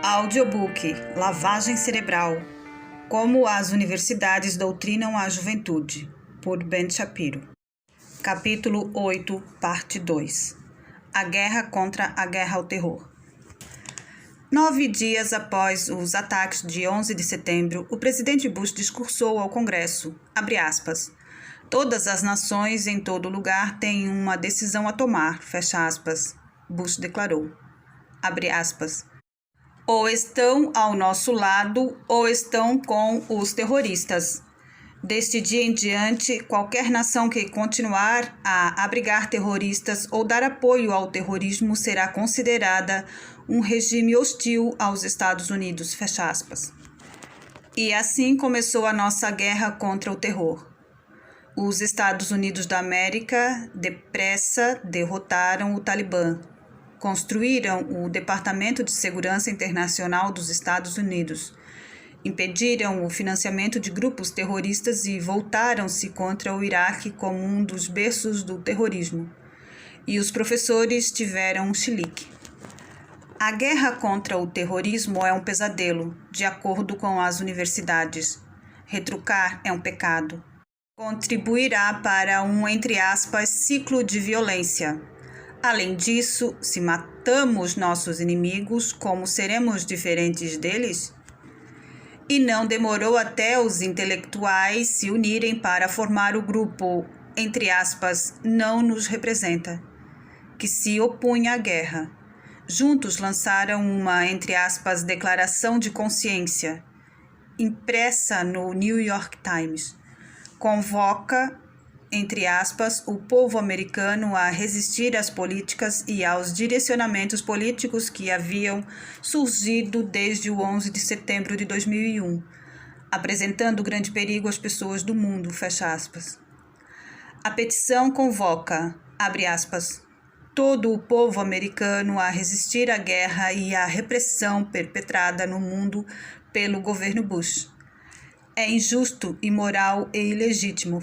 Audiobook Lavagem Cerebral: Como as Universidades Doutrinam a Juventude, por Ben Shapiro. Capítulo 8, Parte 2: A Guerra contra a Guerra ao Terror. 9 dias após os ataques de 11 de setembro, o presidente Bush discursou ao Congresso, todas as nações em todo lugar têm uma decisão a tomar, Bush declarou, ou estão ao nosso lado ou estão com os terroristas. Deste dia em diante, qualquer nação que continuar a abrigar terroristas ou dar apoio ao terrorismo será considerada um regime hostil aos Estados Unidos, E assim começou a nossa guerra contra o terror. Os Estados Unidos da América, depressa, derrotaram o Talibã. Construíram o Departamento de Segurança Internacional dos Estados Unidos, impediram o financiamento de grupos terroristas e voltaram-se contra o Iraque como um dos berços do terrorismo. E os professores tiveram um chilique. A guerra contra o terrorismo é um pesadelo, de acordo com as universidades. Retrucar é um pecado. Contribuirá para um, entre aspas, ciclo de violência. Além disso, se matamos nossos inimigos, como seremos diferentes deles? E não demorou até os intelectuais se unirem para formar o grupo, entre aspas, não nos representa, que se opunha à guerra. Juntos lançaram uma, entre aspas, declaração de consciência, impressa no New York Times. Convoca, entre aspas, o povo americano a resistir às políticas e aos direcionamentos políticos que haviam surgido desde o 11 de setembro de 2001, apresentando grande perigo às pessoas do mundo, A petição convoca, abre aspas, todo o povo americano a resistir à guerra e à repressão perpetrada no mundo pelo governo Bush. É injusto, imoral e ilegítimo,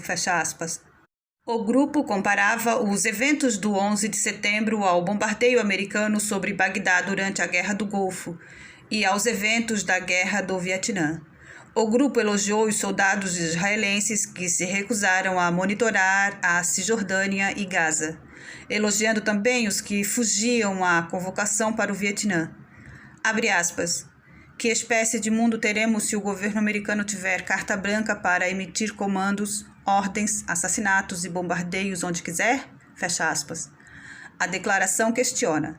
O grupo comparava os eventos do 11 de setembro ao bombardeio americano sobre Bagdá durante a Guerra do Golfo e aos eventos da Guerra do Vietnã. O grupo elogiou os soldados israelenses que se recusaram a monitorar a Cisjordânia e Gaza, elogiando também os que fugiam à convocação para o Vietnã. Abre aspas. Que espécie de mundo teremos se o governo americano tiver carta branca para emitir comandos, ordens, assassinatos e bombardeios onde quiser? A declaração questiona.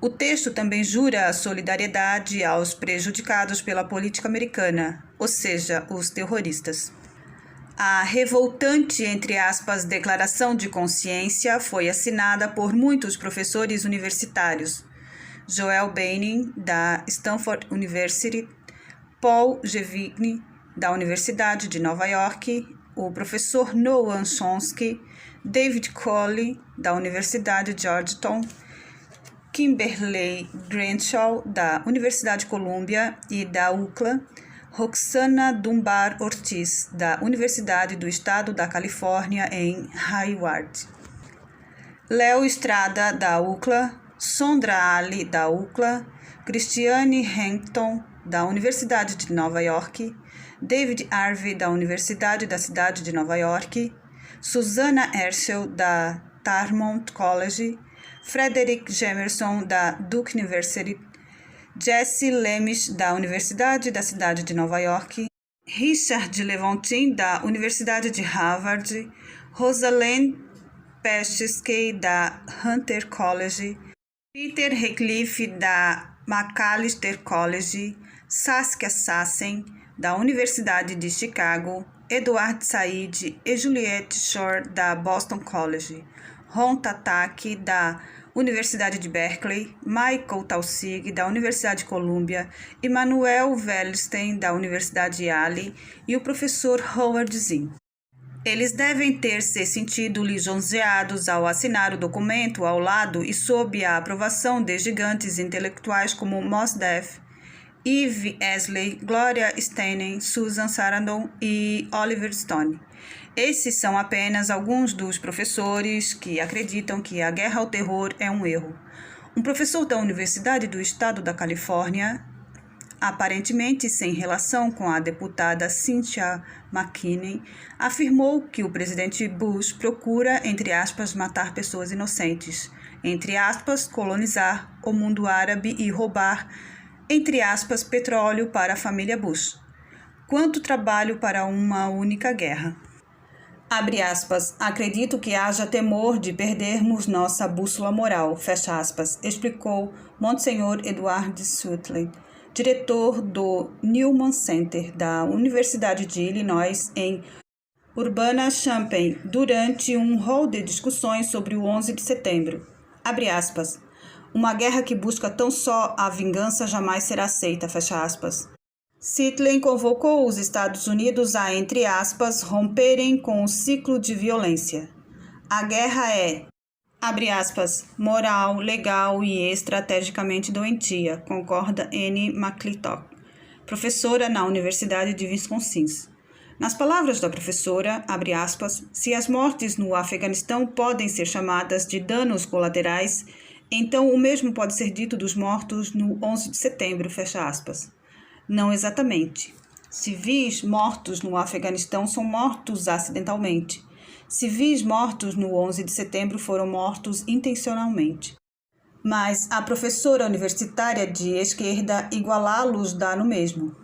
O texto também jura a solidariedade aos prejudicados pela política americana, ou seja, os terroristas. A revoltante, entre aspas, declaração de consciência foi assinada por muitos professores universitários. Joel Bainin, da Stanford University, Paul Gevigny, da Universidade de Nova York, o professor Noam Chomsky, David Coley, da Universidade de Georgetown, Kimberly Crenshaw, da Universidade de Columbia e da UCLA, Roxana Dunbar Ortiz, da Universidade do Estado da Califórnia, em Hayward, Léo Estrada, da UCLA, Sondra Ali, da UCLA, Christiane Hampton, da Universidade de Nova York, David Harvey, da Universidade da Cidade de Nova York, Susana Herschel, da Dartmouth College, Frederick Jamerson, da Duke University, Jesse Lemisch, da Universidade da Cidade de Nova York, Richard Levontin, da Universidade de Harvard, Rosalind Peshkey, da Hunter College, Peter Heathcliff, da Macalester College, Saskia Sassen, da Universidade de Chicago, Edward Said e Juliette Shore, da Boston College, Ron Tatak, da Universidade de Berkeley, Michael Taussig, da Universidade de Columbia, Emmanuel Welstein, da Universidade Yale e o professor Howard Zinn. Eles devem ter se sentido lisonjeados ao assinar o documento ao lado e sob a aprovação de gigantes intelectuais como Mos Def, Eve Ensler, Gloria Steinem, Susan Sarandon e Oliver Stone. Esses são apenas alguns dos professores que acreditam que a guerra ao terror é um erro. Um professor da Universidade do Estado da Califórnia, aparentemente sem relação com a deputada Cynthia McKinney, afirmou que o presidente Bush procura, entre aspas, matar pessoas inocentes, entre aspas, colonizar o mundo árabe e roubar, entre aspas, petróleo para a família Bush. Quanto trabalho para uma única guerra. Abre aspas, acredito que haja temor de perdermos nossa bússola moral, fecha aspas, explicou Monsenhor Edward Sutley, diretor do Newman Center da Universidade de Illinois em Urbana-Champaign, durante um hall de discussões sobre o 11 de setembro. Abre aspas, uma guerra que busca tão só a vingança jamais será aceita, fecha aspas. Sutley convocou os Estados Unidos a, entre aspas, romperem com o ciclo de violência. A guerra é, abre aspas, moral, legal e estrategicamente doentia, concorda Anne McClintock, professora na Universidade de Wisconsin. Nas palavras da professora, abre aspas, se as mortes no Afeganistão podem ser chamadas de danos colaterais, então o mesmo pode ser dito dos mortos no 11 de setembro, fecha aspas. Não exatamente. Civis mortos no Afeganistão são mortos acidentalmente. Civis mortos no 11 de setembro foram mortos intencionalmente. Mas a professora universitária de esquerda igualá-los dá no mesmo.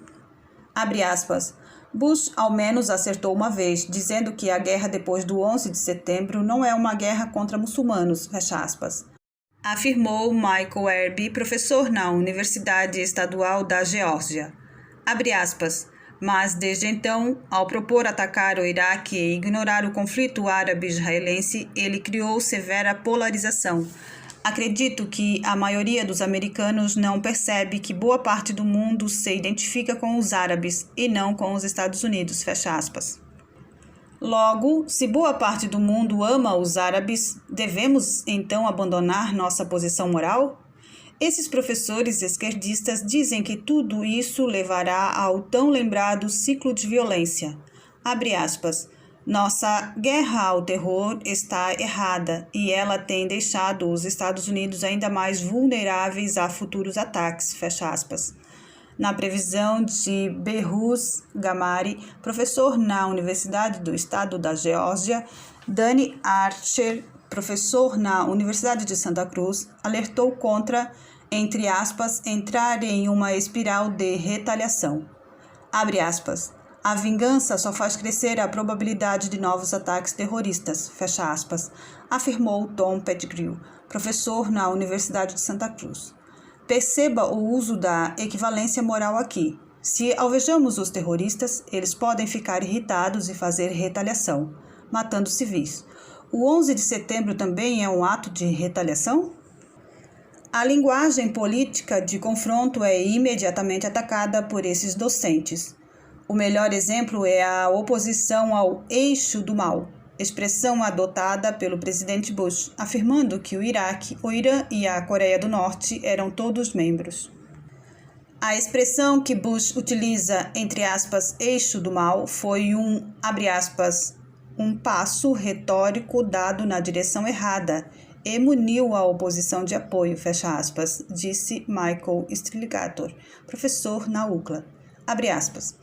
Abre aspas. Bush ao menos acertou uma vez, dizendo que a guerra depois do 11 de setembro não é uma guerra contra muçulmanos, fecha aspas. Afirmou Michael Erby, professor na Universidade Estadual da Geórgia. Abre aspas. Mas, desde então, ao propor atacar o Iraque e ignorar o conflito árabe-israelense, ele criou severa polarização. Acredito que a maioria dos americanos não percebe que boa parte do mundo se identifica com os árabes e não com os Estados Unidos, fecha aspas. Logo, se boa parte do mundo ama os árabes, devemos então abandonar nossa posição moral? Esses professores esquerdistas dizem que tudo isso levará ao tão lembrado ciclo de violência. Abre aspas. Nossa guerra ao terror está errada e ela tem deixado os Estados Unidos ainda mais vulneráveis a futuros ataques, fecha aspas. Na previsão de Behruz Gamari, professor na Universidade do Estado da Geórgia, Danny Archer, professor na Universidade de Santa Cruz, alertou contra, entre aspas, entrar em uma espiral de retaliação. Abre aspas. A vingança só faz crescer a probabilidade de novos ataques terroristas, fecha aspas, afirmou Tom Pettigrew, professor na Universidade de Santa Cruz. Perceba o uso da equivalência moral aqui. Se alvejamos os terroristas, eles podem ficar irritados e fazer retaliação, matando civis. O 11 de setembro também é um ato de retaliação? A linguagem política de confronto é imediatamente atacada por esses docentes. O melhor exemplo é a oposição ao eixo do mal, expressão adotada pelo presidente Bush, afirmando que o Iraque, o Irã e a Coreia do Norte eram todos membros. A expressão que Bush utiliza, entre aspas, eixo do mal, foi abre aspas, um passo retórico dado na direção errada e muniu a oposição de apoio, fecha aspas, disse Michael Striligator, professor na UCLA. Abre aspas.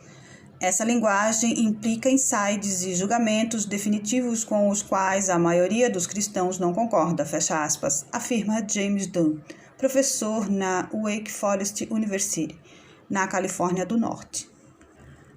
Essa linguagem implica insights e julgamentos definitivos com os quais a maioria dos cristãos não concorda, fecha aspas, afirma James Dunn, professor na Wake Forest University, na Califórnia do Norte.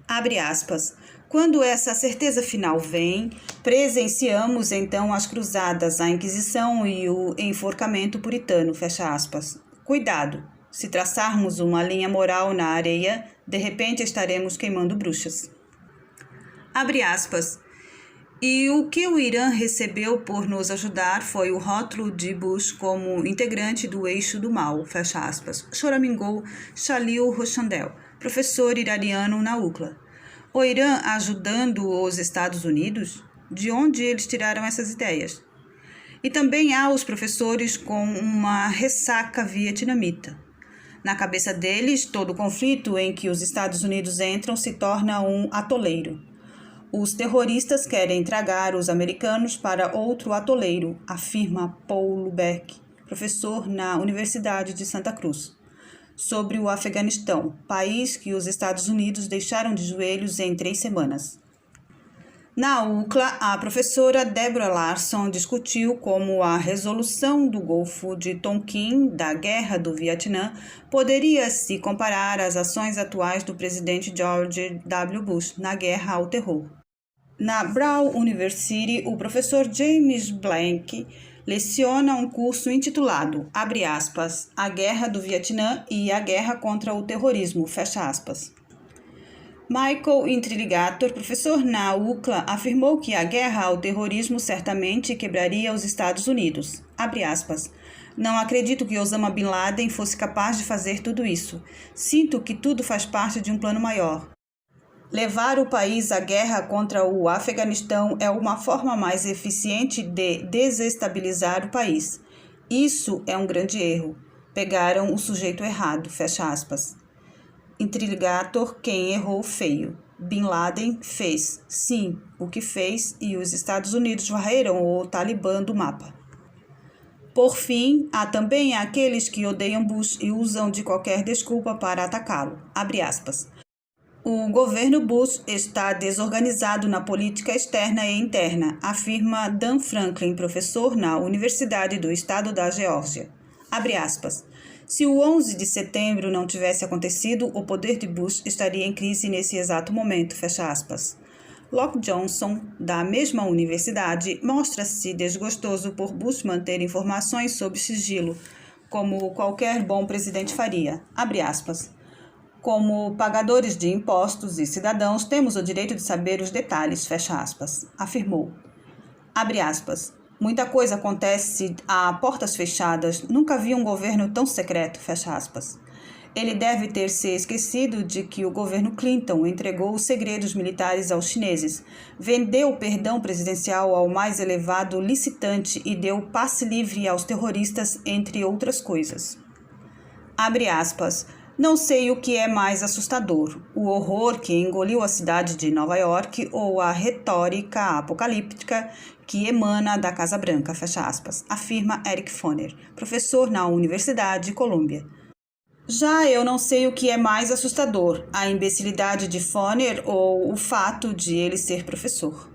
Abre aspas. Quando essa certeza final vem, presenciamos então as cruzadas, a Inquisição e o enforcamento puritano, fecha aspas. Cuidado! Se traçarmos uma linha moral na areia, de repente estaremos queimando bruxas. Abre aspas. E o que o Irã recebeu por nos ajudar foi o rótulo de Bush como integrante do eixo do mal, fecha aspas, choramingou Shalil Rochandel, professor iraniano na UCLA. O Irã ajudando os Estados Unidos? De onde eles tiraram essas ideias? E também há os professores com uma ressaca vietnamita. Na cabeça deles, todo conflito em que os Estados Unidos entram se torna um atoleiro. Os terroristas querem tragar os americanos para outro atoleiro, afirma Paul Lubeck, professor na Universidade de Santa Cruz, sobre o Afeganistão, país que os Estados Unidos deixaram de joelhos em 3 semanas. Na UCLA, a professora Deborah Larson discutiu como a resolução do Golfo de Tonkin da Guerra do Vietnã poderia se comparar às ações atuais do presidente George W. Bush na guerra ao terror. Na Brown University, o professor James Blank leciona um curso intitulado, abre aspas, A Guerra do Vietnã e a Guerra contra o Terrorismo, fecha aspas. Michael Intriligator, professor na UCLA, afirmou que a guerra ao terrorismo certamente quebraria os Estados Unidos. Abre aspas. Não acredito que Osama Bin Laden fosse capaz de fazer tudo isso. Sinto que tudo faz parte de um plano maior. Levar o país à guerra contra o Afeganistão é uma forma mais eficiente de desestabilizar o país. Isso é um grande erro. Pegaram o sujeito errado, fecha aspas. Intriligator, quem errou feio. Bin Laden fez, sim, o que fez e os Estados Unidos varreram o Talibã do mapa. Por fim, há também aqueles que odeiam Bush e usam de qualquer desculpa para atacá-lo. Abre aspas. O governo Bush está desorganizado na política externa e interna, afirma Dan Franklin, professor na Universidade do Estado da Geórgia. Abre aspas. Se o 11 de setembro não tivesse acontecido, o poder de Bush estaria em crise nesse exato momento, fecha aspas. Locke Johnson, da mesma universidade, mostra-se desgostoso por Bush manter informações sob sigilo, como qualquer bom presidente faria, abre aspas. Como pagadores de impostos e cidadãos, temos o direito de saber os detalhes, fecha aspas, afirmou. Abre aspas. Muita coisa acontece a portas fechadas. Nunca vi um governo tão secreto, fecha aspas. Ele deve ter se esquecido de que o governo Clinton entregou os segredos militares aos chineses, vendeu o perdão presidencial ao mais elevado licitante e deu passe livre aos terroristas, entre outras coisas. Abre aspas. Não sei o que é mais assustador, o horror que engoliu a cidade de Nova York ou a retórica apocalíptica que emana da Casa Branca, fecha aspas, afirma Eric Foner, professor na Universidade de Colômbia. Já eu não sei o que é mais assustador, a imbecilidade de Foner ou o fato de ele ser professor.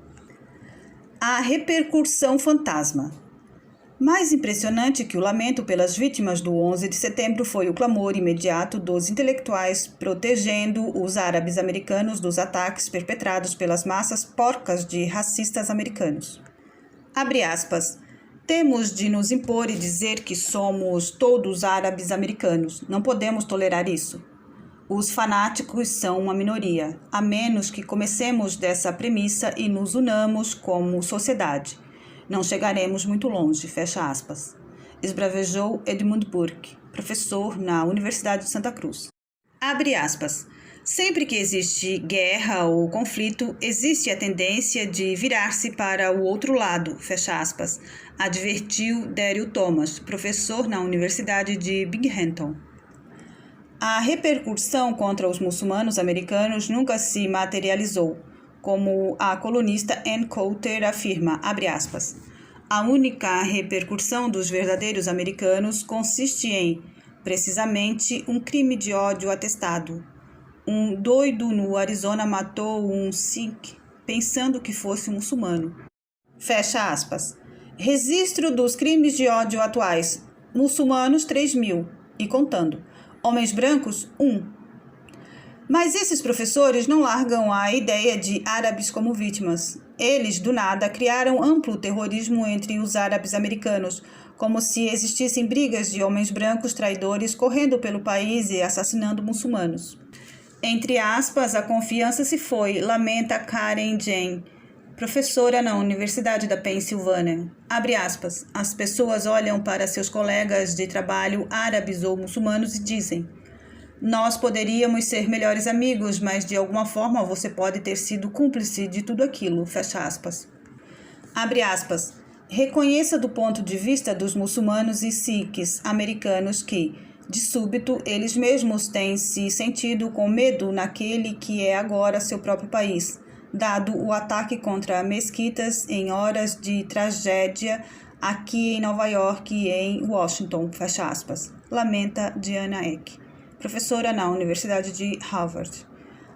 A repercussão fantasma. Mais impressionante que o lamento pelas vítimas do 11 de setembro foi o clamor imediato dos intelectuais protegendo os árabes americanos dos ataques perpetrados pelas massas porcas de racistas americanos. Abre aspas. Temos de nos impor e dizer que somos todos árabes americanos. Não podemos tolerar isso. Os fanáticos são uma minoria, a menos que comecemos dessa premissa e nos unamos como sociedade. Não chegaremos muito longe, fecha aspas. Esbravejou Edmund Burke, professor na Universidade de Santa Cruz. Abre aspas. Sempre que existe guerra ou conflito, existe a tendência de virar-se para o outro lado, fecha aspas, advertiu Daryl Thomas, professor na Universidade de Binghamton. A repercussão contra os muçulmanos americanos nunca se materializou, como a colunista Ann Coulter afirma, abre aspas, a única repercussão dos verdadeiros americanos consiste em, precisamente, um crime de ódio atestado. Um doido no Arizona matou um Sikh pensando que fosse muçulmano. Fecha aspas. Registro dos crimes de ódio atuais. Muçulmanos, 3.000 e contando. Homens brancos, 1. Mas esses professores não largam a ideia de árabes como vítimas. Eles, do nada, criaram amplo terrorismo entre os árabes americanos, como se existissem brigas de homens brancos traidores correndo pelo país e assassinando muçulmanos. Entre aspas, a confiança se foi, lamenta Karen Jane, professora na Universidade da Pensilvânia. Abre aspas, as pessoas olham para seus colegas de trabalho árabes ou muçulmanos e dizem: nós poderíamos ser melhores amigos, mas de alguma forma você pode ter sido cúmplice de tudo aquilo, fecha aspas. Abre aspas. Reconheça do ponto de vista dos muçulmanos e sikhs americanos que, de súbito, eles mesmos têm se sentido com medo naquele que é agora seu próprio país, dado o ataque contra mesquitas em horas de tragédia aqui em Nova York e em Washington, fecha aspas, lamenta Diana Eck, professora na Universidade de Harvard.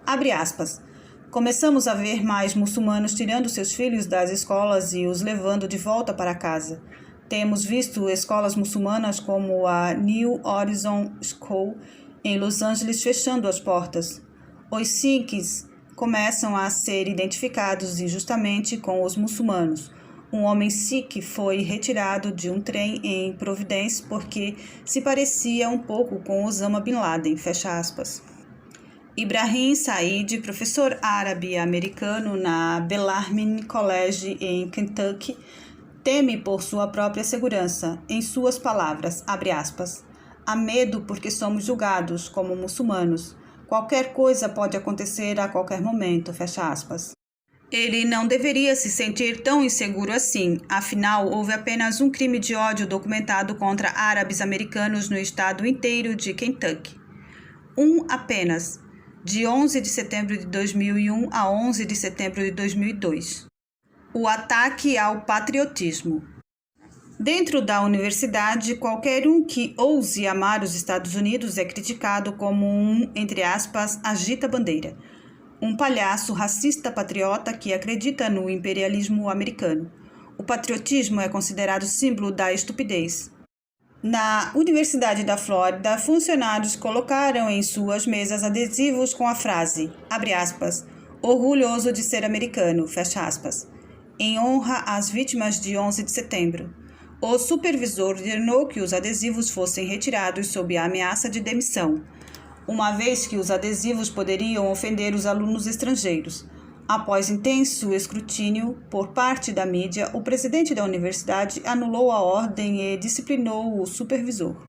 Abre aspas. Começamos a ver mais muçulmanos tirando seus filhos das escolas e os levando de volta para casa. Temos visto escolas muçulmanas como a New Horizon School em Los Angeles fechando as portas. Os sikhs começam a ser identificados injustamente com os muçulmanos. Um homem sikh foi retirado de um trem em Providence porque se parecia um pouco com Osama Bin Laden, fecha aspas. Ibrahim Said, professor árabe-americano na Bellarmine College em Kentucky, teme por sua própria segurança. Em suas palavras, abre aspas, há medo porque somos julgados como muçulmanos. Qualquer coisa pode acontecer a qualquer momento, fecha aspas. Ele não deveria se sentir tão inseguro assim, afinal, houve apenas um crime de ódio documentado contra árabes americanos no estado inteiro de Kentucky. Um apenas, de 11 de setembro de 2001 a 11 de setembro de 2002. O ataque ao patriotismo. Dentro da universidade, qualquer um que ouse amar os Estados Unidos é criticado como um, entre aspas, agita-bandeira. Um palhaço racista patriota que acredita no imperialismo americano. O patriotismo é considerado símbolo da estupidez. Na Universidade da Flórida, funcionários colocaram em suas mesas adesivos com a frase, abre aspas, orgulhoso de ser americano, fecha aspas, em honra às vítimas de 11 de setembro. O supervisor ordenou que os adesivos fossem retirados sob a ameaça de demissão, uma vez que os adesivos poderiam ofender os alunos estrangeiros. Após intenso escrutínio por parte da mídia, o presidente da universidade anulou a ordem e disciplinou o supervisor.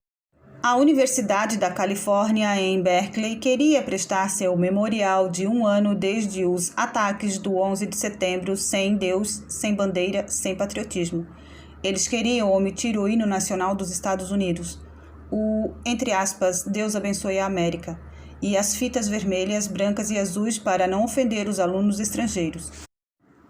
A Universidade da Califórnia, em Berkeley, queria prestar seu memorial de um ano desde os ataques do 11 de setembro sem Deus, sem bandeira, sem patriotismo. Eles queriam omitir o hino nacional dos Estados Unidos, o, entre aspas, Deus abençoe a América, e as fitas vermelhas, brancas e azuis para não ofender os alunos estrangeiros.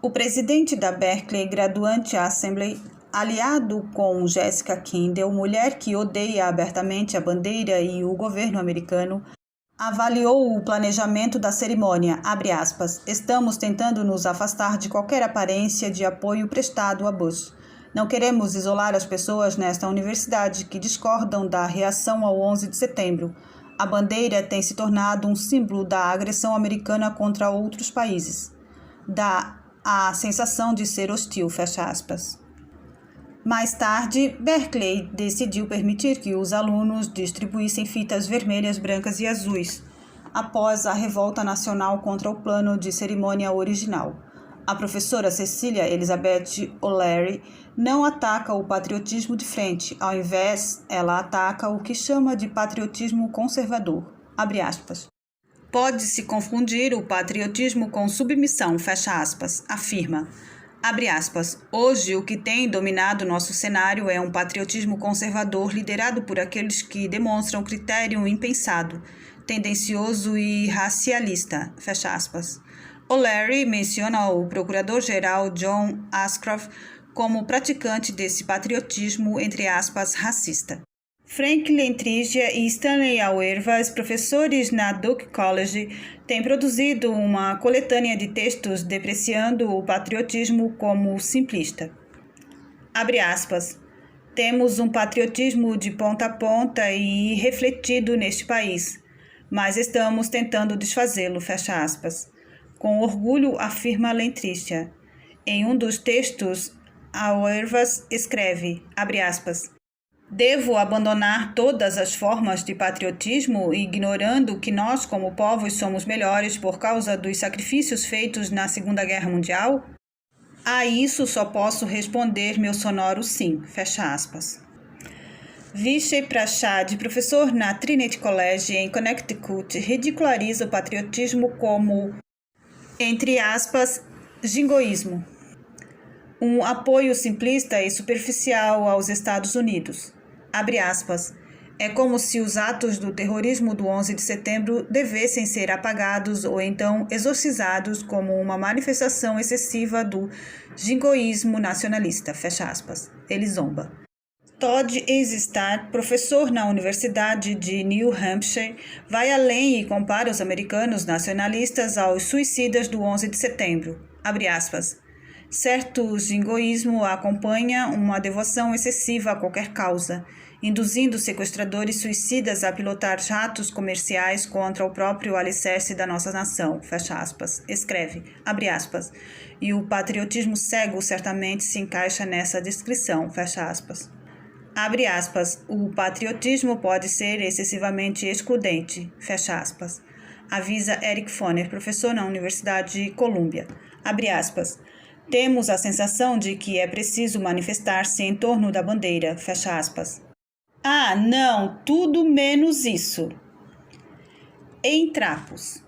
O presidente da Berkeley Graduate Assembly, aliado com Jessica Kindle, mulher que odeia abertamente a bandeira e o governo americano, avaliou o planejamento da cerimônia, abre aspas, estamos tentando nos afastar de qualquer aparência de apoio prestado a Bush. Não queremos isolar as pessoas nesta universidade que discordam da reação ao 11 de setembro. A bandeira tem se tornado um símbolo da agressão americana contra outros países. Dá a sensação de ser hostil, fecha aspas. Mais tarde, Berkeley decidiu permitir que os alunos distribuíssem fitas vermelhas, brancas e azuis, após a revolta nacional contra o plano de cerimônia original. A professora Cecília Elizabeth O'Leary não ataca o patriotismo de frente, ao invés, ela ataca o que chama de patriotismo conservador, abre aspas. Pode-se confundir o patriotismo com submissão, fecha aspas, afirma. Abre aspas, hoje o que tem dominado nosso cenário é um patriotismo conservador liderado por aqueles que demonstram critério impensado, tendencioso e racialista, fecha aspas. O'Leary menciona o procurador-geral John Ashcroft como praticante desse patriotismo, entre aspas, racista. Frank Lentrigia e Stanley Auerbach, professores na Duke College, têm produzido uma coletânea de textos depreciando o patriotismo como simplista. Abre aspas. Temos um patriotismo de ponta a ponta e refletido neste país, mas estamos tentando desfazê-lo, fecha aspas. Com orgulho, afirma Lentrigia. Em um dos textos, Auerbach escreve, abre aspas, devo abandonar todas as formas de patriotismo, ignorando que nós, como povos, somos melhores por causa dos sacrifícios feitos na Segunda Guerra Mundial? A isso só posso responder meu sonoro sim, fecha aspas. Vishay Prasad, professor na Trinity College em Connecticut, ridiculariza o patriotismo como, entre aspas, jingoísmo, um apoio simplista e superficial aos Estados Unidos. Abre aspas, É como se os atos do terrorismo do 11 de setembro devessem ser apagados ou então exorcizados como uma manifestação excessiva do jingoísmo nacionalista, fecha aspas. Ele zomba. Todd Eisestar, professor na Universidade de New Hampshire, vai além e compara os americanos nacionalistas aos suicidas do 11 de setembro. Abre aspas. Certo jingoísmo acompanha uma devoção excessiva a qualquer causa, induzindo sequestradores suicidas a pilotar jatos comerciais contra o próprio alicerce da nossa nação, fecha aspas. Escreve, abre aspas, e o patriotismo cego certamente se encaixa nessa descrição, fecha aspas. Abre aspas, o patriotismo pode ser excessivamente excludente, fecha aspas. Avisa Eric Foner, professor na Universidade de Columbia. Abre aspas. Temos a sensação de que é preciso manifestar-se em torno da bandeira, fecha aspas. Ah, não, tudo menos isso. Em trapos.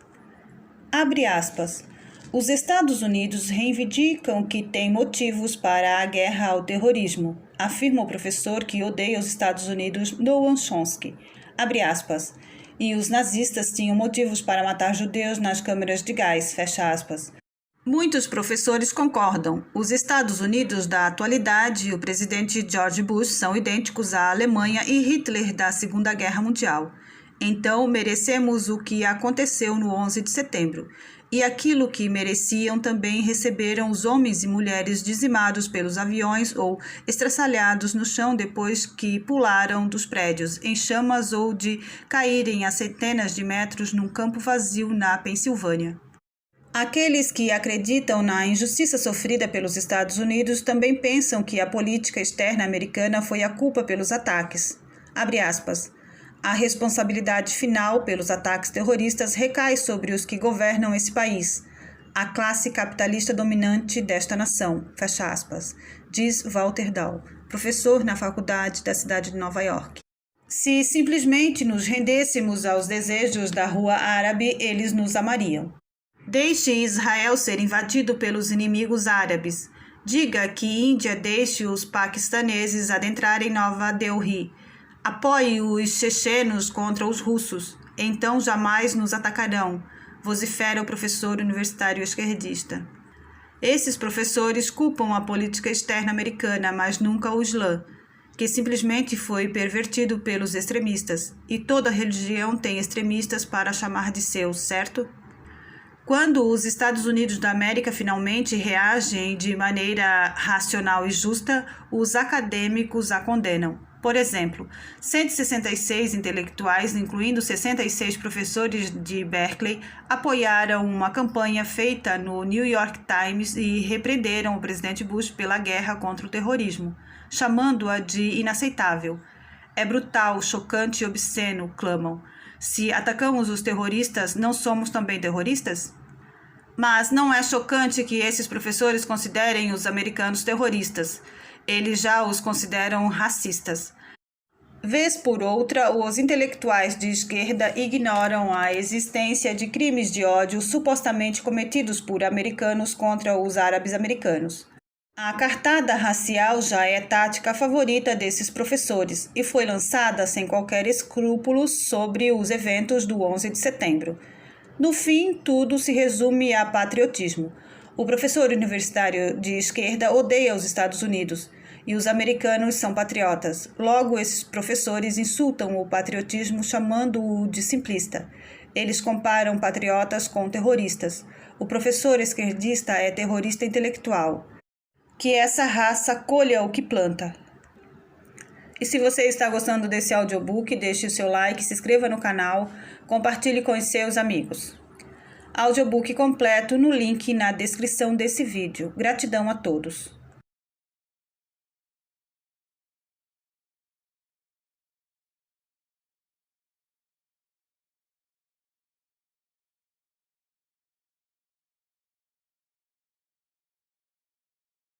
Abre aspas. Os Estados Unidos reivindicam que têm motivos para a guerra ao terrorismo, afirma o professor que odeia os Estados Unidos, Noam Chomsky. Abre aspas. E os nazistas tinham motivos para matar judeus nas câmeras de gás, fecha aspas. Muitos professores concordam. Os Estados Unidos da atualidade e o presidente George Bush são idênticos à Alemanha e Hitler da Segunda Guerra Mundial. Então, merecemos o que aconteceu no 11 de setembro. E aquilo que mereciam também receberam os homens e mulheres dizimados pelos aviões ou estraçalhados no chão depois que pularam dos prédios, em chamas ou de caírem a centenas de metros num campo vazio na Pensilvânia. Aqueles que acreditam na injustiça sofrida pelos Estados Unidos também pensam que a política externa americana foi a culpa pelos ataques. Abre aspas. A responsabilidade final pelos ataques terroristas recai sobre os que governam esse país, a classe capitalista dominante desta nação, fecha aspas, diz Walter Dahl, professor na faculdade da cidade de Nova York. Se simplesmente nos rendêssemos aos desejos da rua árabe, eles nos amariam. Deixe Israel ser invadido pelos inimigos árabes. Diga que Índia deixe os paquistaneses adentrarem Nova Delhi. Apoie os chechenos contra os russos. Então jamais nos atacarão, vocifera o professor universitário esquerdista. Esses professores culpam a política externa americana, mas nunca o Islã, que simplesmente foi pervertido pelos extremistas. E toda religião tem extremistas para chamar de seus, certo? Quando os Estados Unidos da América finalmente reagem de maneira racional e justa, os acadêmicos a condenam. Por exemplo, 166 intelectuais, incluindo 66 professores de Berkeley, apoiaram uma campanha feita no New York Times e repreenderam o presidente Bush pela guerra contra o terrorismo, chamando-a de inaceitável. É brutal, chocante e obsceno, clamam. Se atacamos os terroristas, não somos também terroristas? Mas não é chocante que esses professores considerem os americanos terroristas. Eles já os consideram racistas. Vez por outra, os intelectuais de esquerda ignoram a existência de crimes de ódio supostamente cometidos por americanos contra os árabes americanos. A cartada racial já é tática favorita desses professores e foi lançada sem qualquer escrúpulo sobre os eventos do 11 de setembro. No fim, tudo se resume a patriotismo. O professor universitário de esquerda odeia os Estados Unidos e os americanos são patriotas. Logo, esses professores insultam o patriotismo chamando-o de simplista. Eles comparam patriotas com terroristas. O professor esquerdista é terrorista intelectual. Que essa raça colha o que planta. E se você está gostando desse audiobook, deixe o seu like, se inscreva no canal, compartilhe com os seus amigos. Audiobook completo no link na descrição desse vídeo. Gratidão a todos.